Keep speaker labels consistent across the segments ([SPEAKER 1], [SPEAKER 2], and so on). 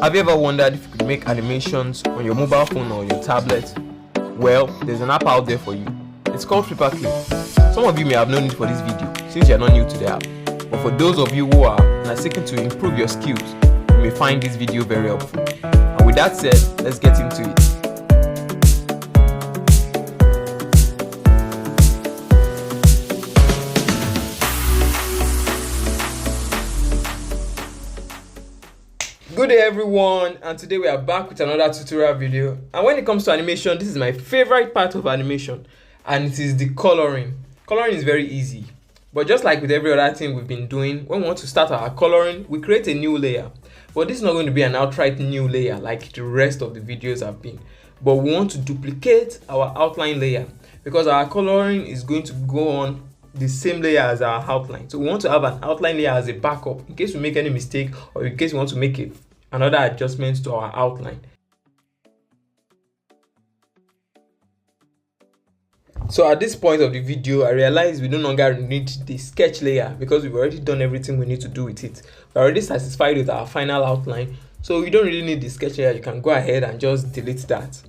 [SPEAKER 1] Have you ever wondered if you could make animations on your mobile phone or your tablet? Well, there's an app out there for you. It's called Flipaclip. Some of you may have known it for this video since you are not new to the app. But for those of you who are seeking to improve your skills, you may find this video very helpful. And with that said, let's get into it. Good day everyone, and today we are back with another tutorial video. And when it comes to animation, this is my favorite part of animation, and it is the coloring. Coloring is very easy, but just like with every other thing we've been doing, when we want to start our coloring, we create a new layer. But this is not going to be an outright new layer like the rest of the videos have been, but we want to duplicate our outline layer because our coloring is going to go on the same layer as our outline. So we want to have an outline layer as a backup in case we make any mistake or in case we want to make another adjustment to our outline. So at this point of the video, I realized we no longer need the sketch layer because we've already done everything we need to do with it. We're already satisfied with our final outline, so you don't really need the sketch layer. You can go ahead and just delete that.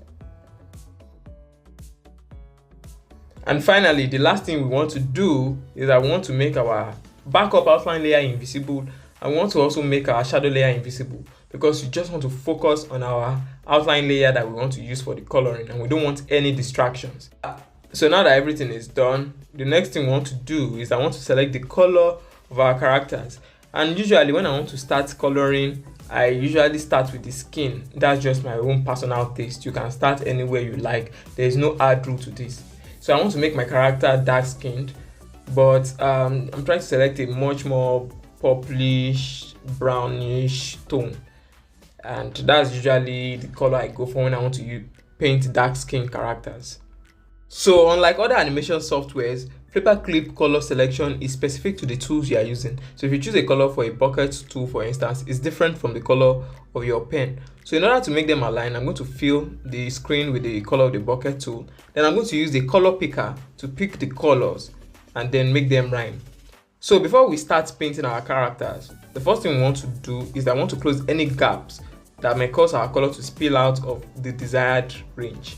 [SPEAKER 1] And finally, the last thing we want to do is I want to make our backup outline layer invisible. I want to also make our shadow layer invisible because we just want to focus on our outline layer that we want to use for the coloring, and we don't want any distractions. So now that everything is done, the next thing we want to do is I want to select the color of our characters. And usually when I want to start coloring, I usually start with the skin. That's just my own personal taste. You can start anywhere you like. There is no hard rule to this. So I want to make my character dark skinned, but I'm trying to select a much more purplish, brownish tone. And that's usually the color I go for when I want to paint dark skinned characters. So unlike other animation softwares, Flipaclip color selection is specific to the tools you are using. So if you choose a color for a bucket tool, for instance, it's different from the color of your pen. So in order to make them align, I'm going to fill the screen with the color of the bucket tool. Then I'm going to use the color picker to pick the colors and then make them rhyme. So before we start painting our characters, the first thing we want to do is I want to close any gaps that may cause our color to spill out of the desired range.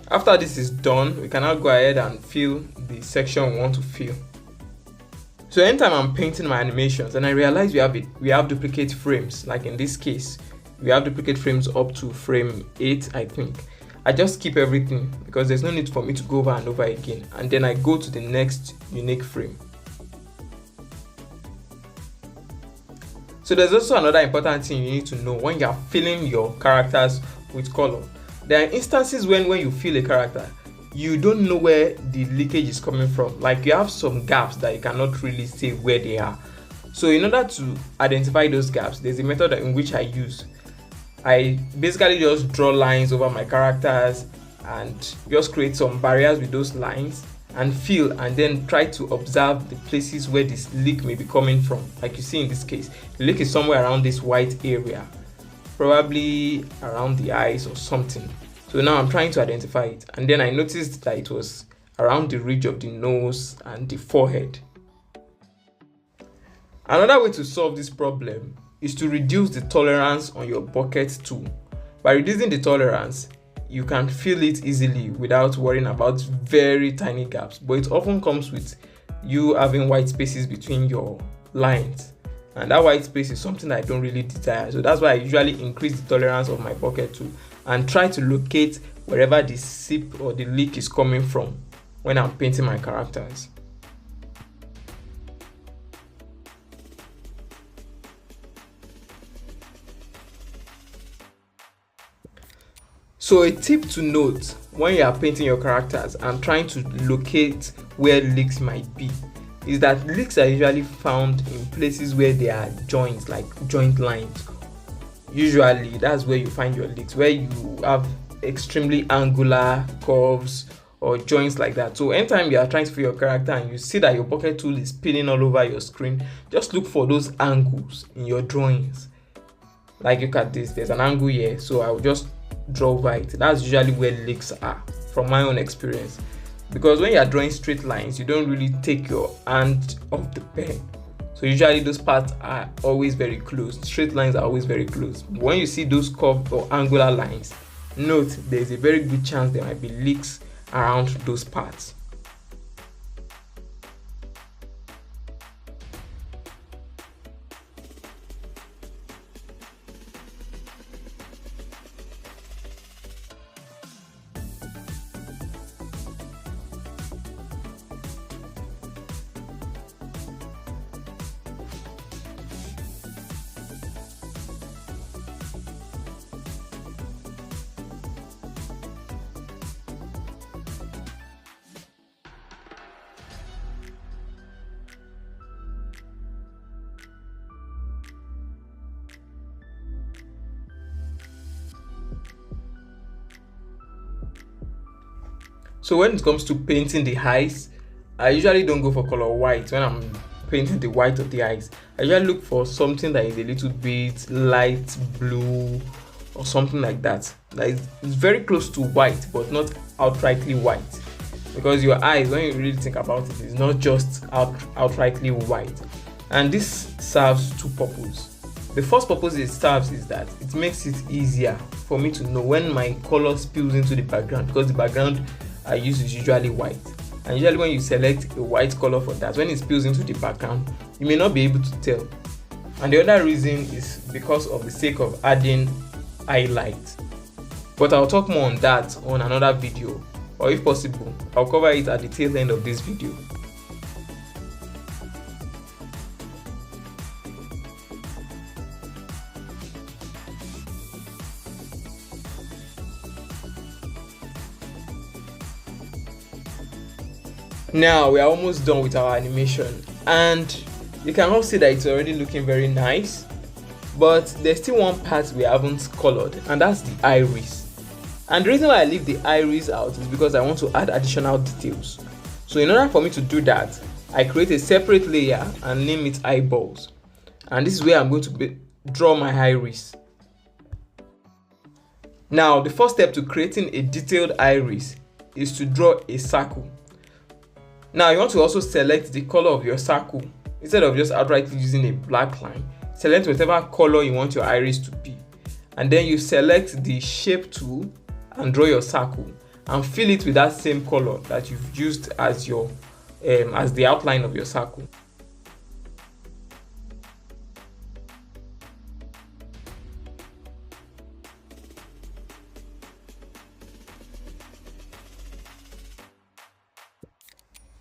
[SPEAKER 1] After this is done, we can now go ahead and fill the section we want to fill. So anytime I'm painting my animations and I realize we have duplicate frames, like in this case, we have duplicate frames up to frame 8, I think. I just keep everything because there's no need for me to go over and over again, and then I go to the next unique frame. So there's also another important thing you need to know when you're filling your characters with color. There are instances when you fill a character, you don't know where the leakage is coming from. Like you have some gaps that you cannot really say where they are. So in order to identify those gaps, there's a method in which I use. I basically just draw lines over my characters and just create some barriers with those lines and fill, and then try to observe the places where this leak may be coming from. Like you see in this case, the leak is somewhere around this white area, probably around the eyes or something. So now I'm trying to identify it, and then I noticed that it was around the ridge of the nose and the forehead. Another way to solve this problem is to reduce the tolerance on your bucket tool. By reducing the tolerance, you can fill it easily without worrying about very tiny gaps, but it often comes with you having white spaces between your lines, and that white space is something I don't really desire. So that's why I usually increase the tolerance of my bucket tool and try to locate wherever the sip or the leak is coming from when I'm painting my characters. So a tip to note when you are painting your characters and trying to locate where leaks might be is that leaks are usually found in places where there are joints, like joint lines. Usually that's where you find your leaks, where you have extremely angular curves or joints like that. So anytime you are trying to fill your character and you see that your bucket tool is spinning all over your screen, just look for those angles in your drawings. Like look at this, there's an angle here, so I will just draw right. That's usually where leaks are from my own experience, because when you are drawing straight lines, you don't really take your hand off the pen. So usually those parts are always very close. Straight lines are always very close. When you see those curved or angular lines, note there's a very good chance there might be leaks around those parts. So when it comes to painting the eyes, I usually don't go for color white when I'm painting the white of the eyes. I usually look for something that is a little bit light blue or something like that. That is very close to white but not outrightly white. Because your eyes, when you really think about it, is not just outrightly white. And this serves two purposes. The first purpose it serves is that it makes it easier for me to know when my color spills into the background, because the background I use is usually white, and usually when you select a white color for that, when it spills into the background, you may not be able to tell. And the other reason is because of the sake of adding highlight, but I'll talk more on that on another video, or if possible I'll cover it at the tail end of this video. Now we are almost done with our animation, and you can all see that it's already looking very nice, but there's still one part we haven't colored, and that's the iris. And the reason why I leave the iris out is because I want to add additional details. So in order for me to do that, I create a separate layer and name it eyeballs, and this is where I'm going to draw my iris. Now the first step to creating a detailed iris is to draw a circle. Now you want to also select the color of your circle. Instead of just outrightly using a black line, select whatever color you want your iris to be, and then you select the shape tool and draw your circle and fill it with that same color that you've used as your as the outline of your circle.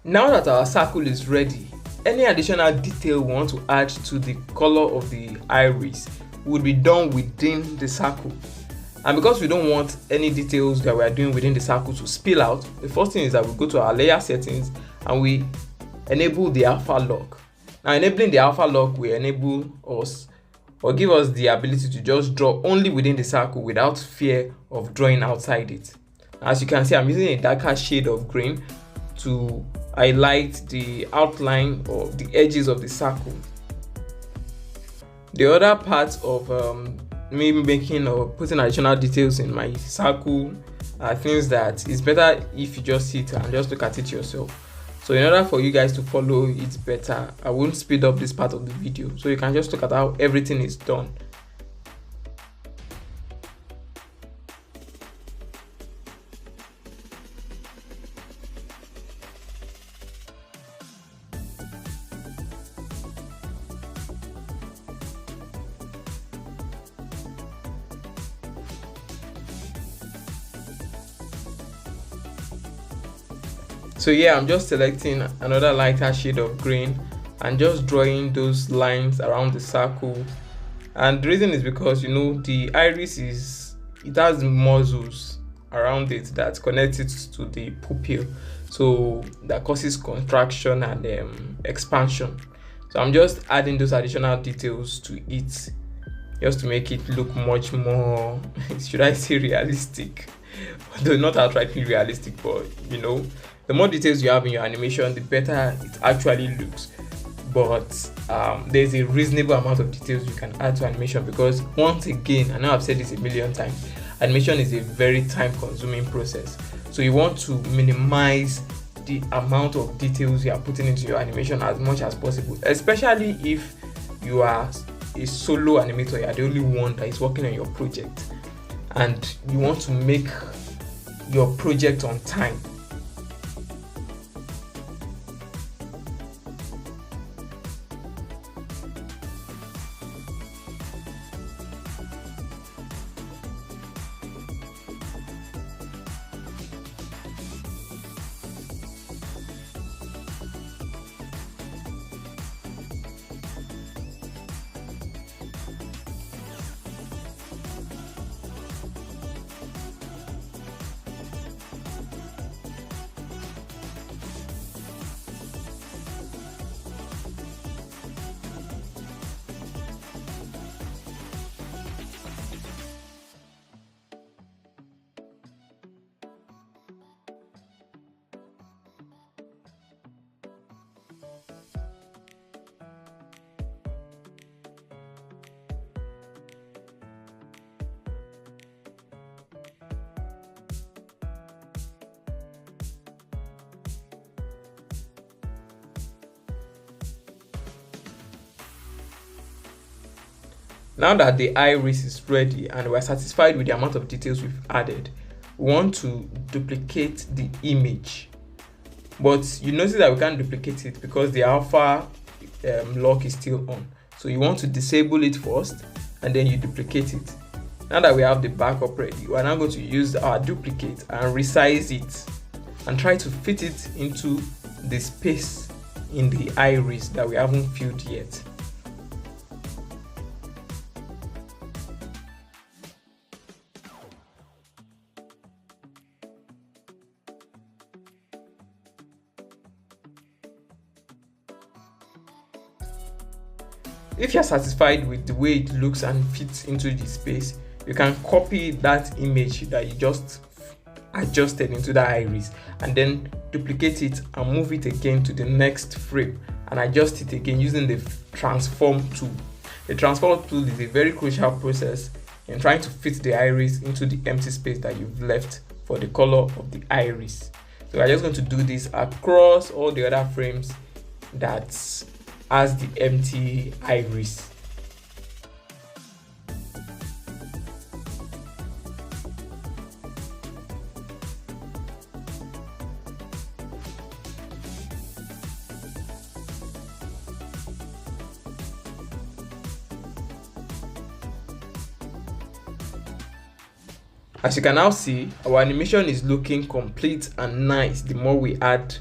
[SPEAKER 1] Now that our circle is ready, any additional detail we want to add to the color of the iris would be done within the circle. And because we don't want any details that we are doing within the circle to spill out, the first thing is that we go to our layer settings and we enable the alpha lock. Now enabling the alpha lock will enable us or give us the ability to just draw only within the circle without fear of drawing outside it. As you can see, I'm using a darker shade of green to highlight the outline or the edges of the circle. The other part of me making or putting additional details in my circle are things that it's better if you just sit and just look at it yourself. So in order for you guys to follow it better, I won't speed up this part of the video, so you can just look at how everything is done. So yeah, I'm just selecting another lighter shade of green and just drawing those lines around the circle. And the reason is because, you know, the iris it has muscles around it that connect it to the pupil, so that causes contraction and expansion. So I'm just adding those additional details to it just to make it look much more should I say realistic, though not outrightly realistic, but you know, the more details you have in your animation, the better it actually looks. But there's a reasonable amount of details you can add to animation, because once again, I know I've said this a million times, animation is a very time consuming process. So you want to minimize the amount of details you are putting into your animation as much as possible, especially if you are a solo animator, you are the only one that is working on your project and you want to make your project on time. Now that the iris is ready and we're satisfied with the amount of details we've added, we want to duplicate the image. But you notice that we can't duplicate it because the alpha lock is still on. So you want to disable it first and then you duplicate it. Now that we have the backup ready, we're now going to use our duplicate and resize it and try to fit it into the space in the iris that we haven't filled yet. If you're satisfied with the way it looks and fits into the space, you can copy that image that you just adjusted into the iris and then duplicate it and move it again to the next frame and adjust it again using the transform tool. The transform tool is a very crucial process in trying to fit the iris into the empty space that you've left for the color of the iris. So we're just going to do this across all the other frames that's as the empty iris. As you can now see, our animation is looking complete and nice the more we add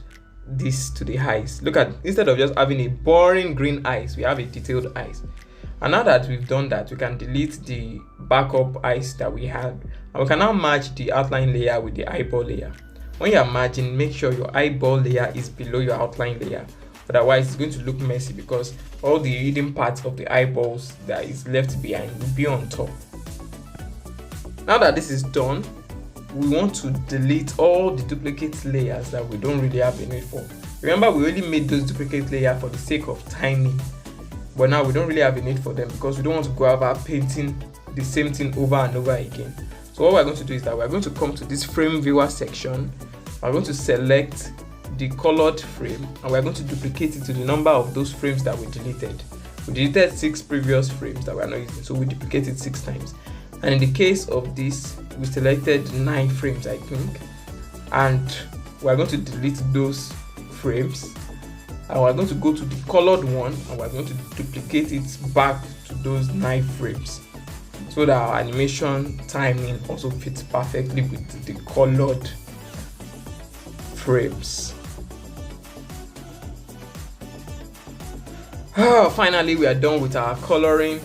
[SPEAKER 1] this to the eyes. Look at, instead of just having a boring green eyes, we have a detailed eyes. And now that we've done that, we can delete the backup eyes that we had and we can now merge the outline layer with the eyeball layer. When you are merging, make sure your eyeball layer is below your outline layer, otherwise it's going to look messy because all the hidden parts of the eyeballs that is left behind will be on top. Now that this is done, we want to delete all the duplicate layers that we don't really have a need for. Remember, we only made those duplicate layers for the sake of timing, but now we don't really have a need for them because we don't want to go about painting the same thing over and over again. So what we're going to do is that we're going to come to this frame viewer section. We're going to select the colored frame and we're going to duplicate it to the number of those frames that we deleted. We deleted 6 previous frames that we're not using, so we duplicate it 6 times. And in the case of this, we selected 9 frames, I think, and we're going to delete those frames and we're going to go to the colored one and we're going to duplicate it back to those 9 frames so that our animation timing also fits perfectly with the colored frames. Finally, we are done with our coloring.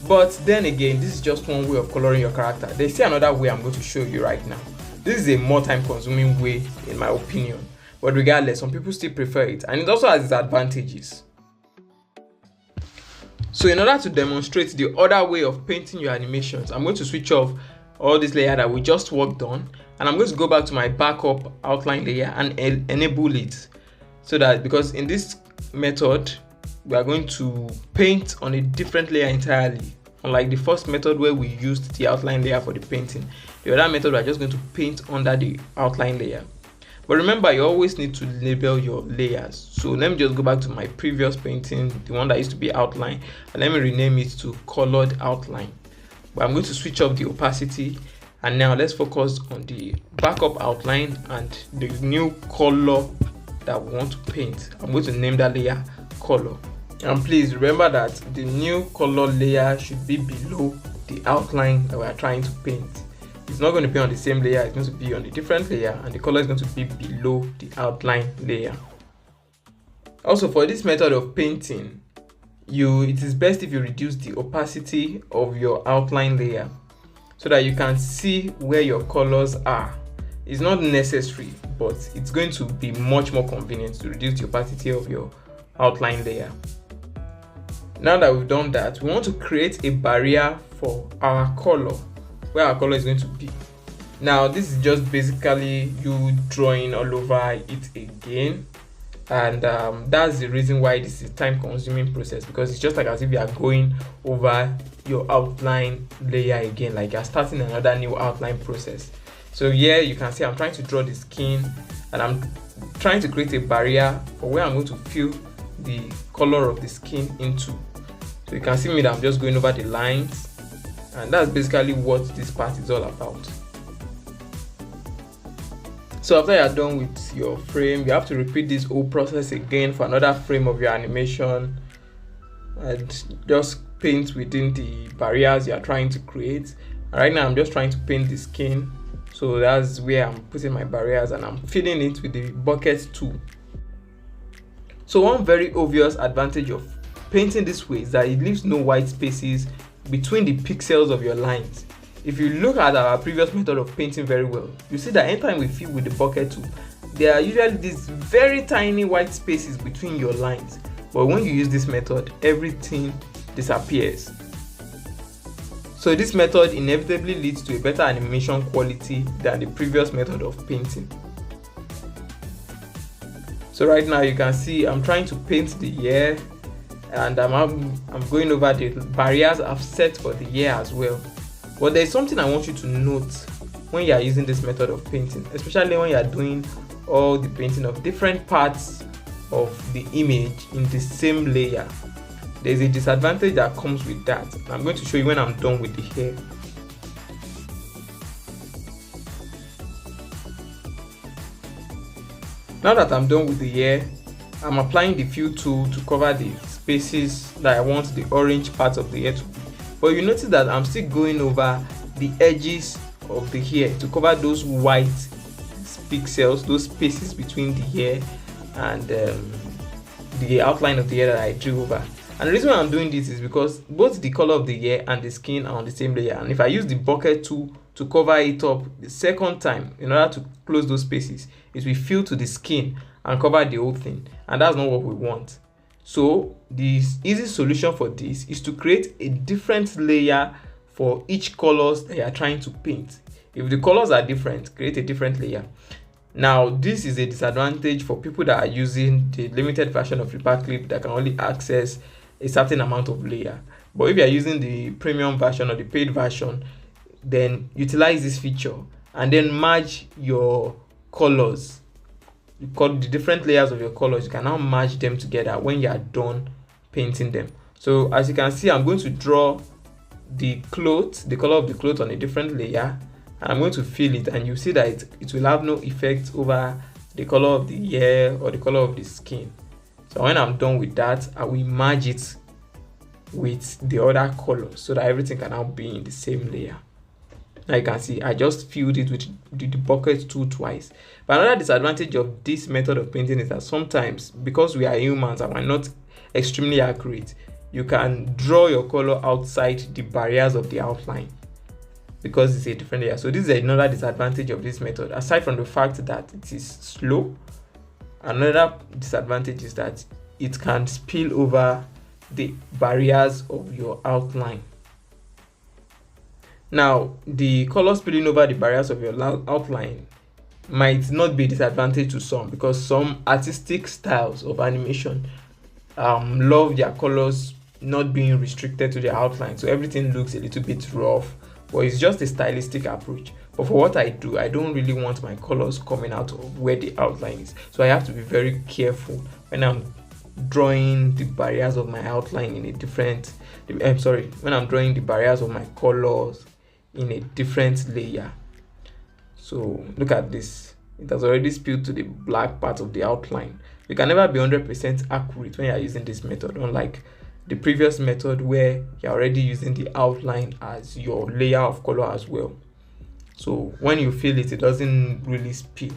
[SPEAKER 1] But then again, this is just one way of coloring your character. There's still another way I'm going to show you right now. This is a more time consuming way in my opinion, but regardless, some people still prefer it and it also has its advantages. So in order to demonstrate the other way of painting your animations, I'm going to switch off all this layer that we just worked on and I'm going to go back to my backup outline layer and enable it, so that, because in this method we are going to paint on a different layer entirely. Unlike the first method where we used the outline layer for the painting, the other method we are just going to paint under the outline layer. But remember, you always need to label your layers. So let me just go back to my previous painting, the one that used to be outline, and let me rename it to colored outline. But I'm going to switch up the opacity, and now let's focus on the backup outline and the new color that we want to paint. I'm going to name that layer color. And please remember that the new color layer should be below the outline that we are trying to paint. It's not going to be on the same layer, it's going to be on a different layer, and the color is going to be below the outline layer. Also, for this method of painting, it is best if you reduce the opacity of your outline layer so that you can see where your colors are. It's not necessary, but it's going to be much more convenient to reduce the opacity of your outline layer. Now that we've done that, we want to create a barrier for our color, where our color is going to be. Now this is just basically you drawing all over it again, and that's the reason why this is a time-consuming process, because it's just like as if you are going over your outline layer again, like you're starting another new outline process. So here you can see I'm trying to draw the skin, and I'm trying to create a barrier for where I'm going to fill the color of the skin into. So you can see me that I'm just going over the lines, and that's basically what this part is all about. So after you're done with your frame, you have to repeat this whole process again for another frame of your animation, and just paint within the barriers you are trying to create. And right now I'm just trying to paint the skin, so that's where I'm putting my barriers, and I'm filling it with the bucket tool. So one very obvious advantage of painting this way is that it leaves no white spaces between the pixels of your lines. If you look at our previous method of painting very well, you see that anytime we fill with the bucket tool, there are usually these very tiny white spaces between your lines. But when you use this method, everything disappears. So this method inevitably leads to a better animation quality than the previous method of painting. So right now you can see I'm trying to paint the ear, and I'm going over the barriers I've set for the ear as well. But there's something I want you to note when you are using this method of painting, especially when you are doing all the painting of different parts of the image in the same layer. There's a disadvantage that comes with that. I'm going to show you when I'm done with the hair. Now that I'm done with the hair, I'm applying the fill tool to cover the spaces that I want the orange part of the hair to be. But you notice that I'm still going over the edges of the hair to cover those white pixels, those spaces between the hair and the outline of the hair that I drew over. And the reason why I'm doing this is because both the color of the hair and the skin are on the same layer, and if I use the bucket tool to cover it up the second time in order to close those spaces, it will fill to the skin and cover the whole thing, and that's not what we want. So the easy solution for this is to create a different layer for each colors that you are trying to paint. If the colors are different, create a different layer. Now this is a disadvantage for people that are using the limited version of Flipaclip that can only access a certain amount of layer. But if you are using the premium version or the paid version, then utilize this feature and then merge your colors. You call the different layers of your colors, you can now merge them together when you are done painting them. So as you can see, I'm going to draw the cloth, the color of the cloth on a different layer, and I'm going to fill it, and you see that it will have no effect over the color of the hair or the color of the skin. So when I'm done with that, I will merge it with the other color so that everything can now be in the same layer. Now you can see I just filled it with the bucket tool twice. But another disadvantage of this method of painting is that sometimes, because we are humans and we're not extremely accurate, you can draw your color outside the barriers of the outline because it's a different layer. So this is another disadvantage of this method. Aside from the fact that it is slow, another disadvantage is that it can spill over the barriers of your outline. Now, the color spilling over the barriers of your outline might not be a disadvantage to some, because some artistic styles of animation love their colors not being restricted to their outline, so everything looks a little bit rough, but it's just a stylistic approach. But for what I do, I don't really want my colors coming out of where the outline is. So I have to be very careful when I'm drawing the barriers of my outline in a different, when I'm drawing the barriers of my colors in a different layer. So look at this. It has already spilled to the black part of the outline. You can never be 100% accurate when you're using this method, unlike the previous method where you're already using the outline as your layer of color as well. So when you feel it, it doesn't really spill.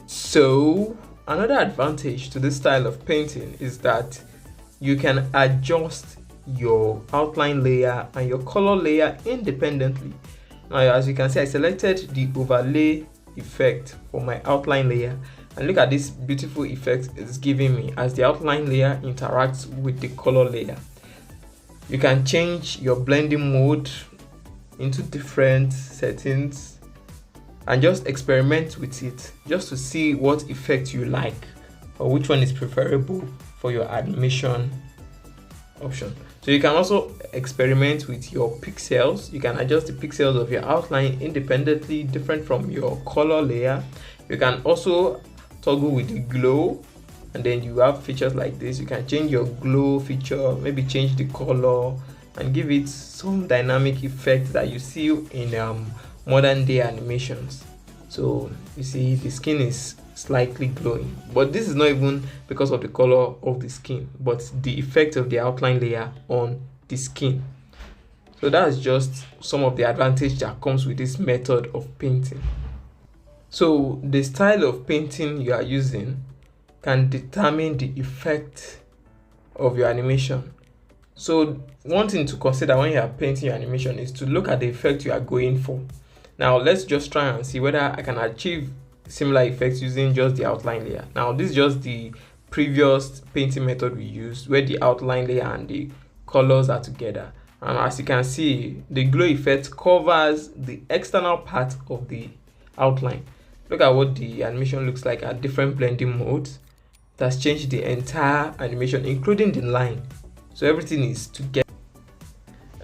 [SPEAKER 1] So another advantage to this style of painting is that you can adjust your outline layer and your color layer independently. Now, as you can see, I selected the overlay effect for my outline layer, and look at this beautiful effect it's giving me as the outline layer interacts with the color layer. You can change your blending mode into different settings and just experiment with it just to see what effect you like or which one is preferable for your animation option. So you can also experiment with your pixels. You can adjust the pixels of your outline independently, different from your color layer. You can also toggle with the glow, and then you have features like this. You can change your glow feature, maybe change the color and give it some dynamic effect that you see in modern day animations. So you see the skin is slightly glowing, but this is not even because of the color of the skin, but the effect of the outline layer on the skin. So that's just some of the advantage that comes with this method of painting. So the style of painting you are using can determine the effect of your animation. So one thing to consider when you are painting your animation is to look at the effect you are going for. Now let's just try and see whether I can achieve similar effects using just the outline layer. Now this is just the previous painting method we used, where the outline layer and the colors are together, and as you can see, the glow effect covers the external part of the outline. Look at what the animation looks like at different blending modes. It has changed the entire animation, including the line, so everything is together.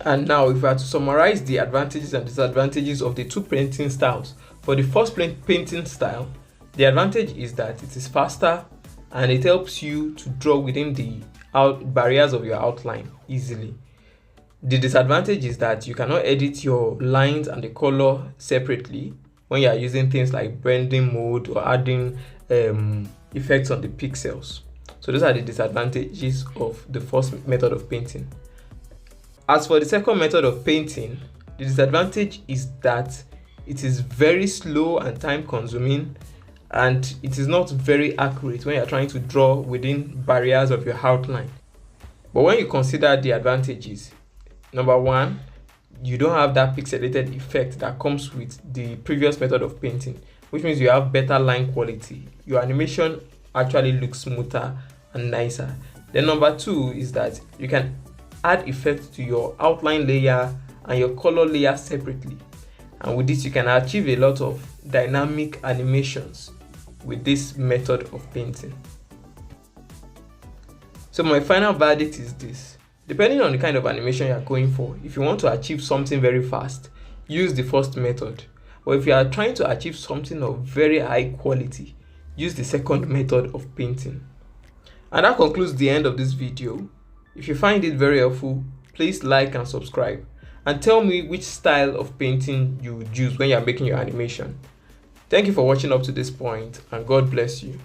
[SPEAKER 1] And now if I had to summarize the advantages and disadvantages of the two painting styles, for the first painting style, the advantage is that it is faster and it helps you to draw within the barriers of your outline easily. The disadvantage is that you cannot edit your lines and the color separately when you are using things like blending mode or adding effects on the pixels. So those are the disadvantages of the first method of painting. As for the second method of painting, the disadvantage is that it is very slow and time consuming, and it is not very accurate when you're trying to draw within barriers of your outline. But when you consider the advantages, number one, you don't have that pixelated effect that comes with the previous method of painting, which means you have better line quality. Your animation actually looks smoother and nicer. Then number two is that you can add effects to your outline layer and your color layer separately, and with this you can achieve a lot of dynamic animations with this method of painting. So my final verdict is this: depending on the kind of animation you are going for, if you want to achieve something very fast, use the first method. Or if you are trying to achieve something of very high quality, use the second method of painting. And that concludes the end of this video. If you find it very helpful, please like and subscribe, and tell me which style of painting you would use when you are making your animation. Thank you for watching up to this point, and God bless you.